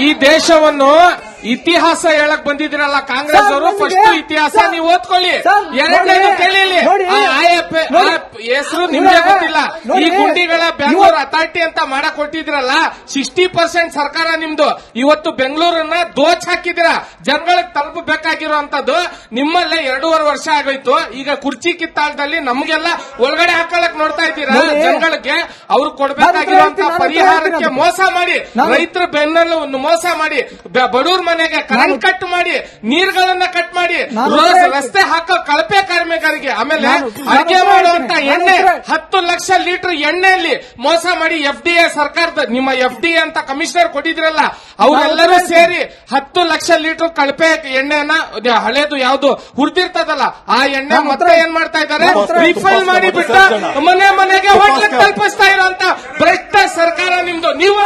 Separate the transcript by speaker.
Speaker 1: ಈ ದೇಶವನ್ನು ಇತಿಹಾಸ ಹೇಳಕ್ ಬಂದಿದ್ದೀರಲ್ಲ ಕಾಂಗ್ರೆಸ್ ಅವರು. ಫಸ್ಟ್ ಇತಿಹಾಸ ನೀವು ಓದ್ಕೊಳ್ಳಿ. ಎರಡನೇದು ಕೇಳಿ, ಹೆಸರು ನಿಮ್ಗೆ ಗೊತ್ತಿಲ್ಲ. ಈ ಗುಂಡಿಗಳ ಬೆಂಗಳೂರು ಅಥಾರಿಟಿ ಅಂತ ಮಾಡಕ್ ಕೊಟ್ಟಿದ್ರಲ್ಲ, 60% ಸರ್ಕಾರ ನಿಮ್ದು. ಇವತ್ತು ಬೆಂಗಳೂರನ್ನ ದೋಚ್ ಹಾಕಿದಿರ. ಜನಗಳಿಗೆ ತಲುಪಬೇಕಾಗಿರುವಂತದ್ದು ನಿಮ್ಮಲ್ಲೇ 2.5 ವರ್ಷ ಆಗೋಯ್ತು. ಈಗ ಕುರ್ಚಿ ಕಿತ್ತಾಳದಲ್ಲಿ ನಮ್ಗೆಲ್ಲ ಒಳಗಡೆ ಹಾಕಳಕ್ ನೋಡ್ತಾ ಇದ್ದೀರಾ. ಜನಗಳಿಗೆ ಅವ್ರು ಕೊಡ್ಬೇಕಾಗಿರುವಂತ ಪರಿಹಾರಕ್ಕೆ ಮೋಸ ಮಾಡಿ, ರೈತರ ಬೆನ್ನಲ್ಲೂ ಮೋಸ ಮಾಡಿ, ಬಡವ್ರ ಮನೆಗೆ ಕರೆಂಟ್ ಕಟ್ ಮಾಡಿ, ನೀರುಗಳನ್ನ ಕಟ್ ಮಾಡಿ, ರಸ್ತೆ ಹಾಕೋ ಕಳಪೆ ಕಾರ್ಮಿಕರಿಗೆ, ಆಮೇಲೆ ಅಡುಗೆ ಮಾಡುವಂತ ಎಣ್ಣೆ 10 ಲಕ್ಷ ಲೀಟರ್ ಎಣ್ಣೆಯಲ್ಲಿ ಮೋಸ ಮಾಡಿ FDA ಸರ್ಕಾರದ ನಿಮ್ಮ FDA ಅಂತ ಕಮಿಷನರ್ ಕೊಟ್ಟಿದ್ರಲ್ಲ, ಅವರೆಲ್ಲರೂ ಸೇರಿ 10 ಲಕ್ಷ ಲೀಟರ್ ಕಳಪೆ ಎಣ್ಣೆನ ಹಳೇದು ಯಾವ್ದು ಹುರಿದಿರ್ತದಲ್ಲ ಆ ಎಣ್ಣೆ ಮತ್ತೆ ಏನ್ ಮಾಡ್ತಾ ಇದ್ದಾರೆ, ರಿಫೈನ್ ಮಾಡಿ ಬಿಟ್ಟ ಮನೆಗೆ ಹೋಟ್ಲಿಗೆ ತಲುಪಿಸ್ತಾ ಇರುವಂತ ಭ್ರಷ್ಟ ಸರ್ಕಾರ ನಿಮ್ದು. ನೀವು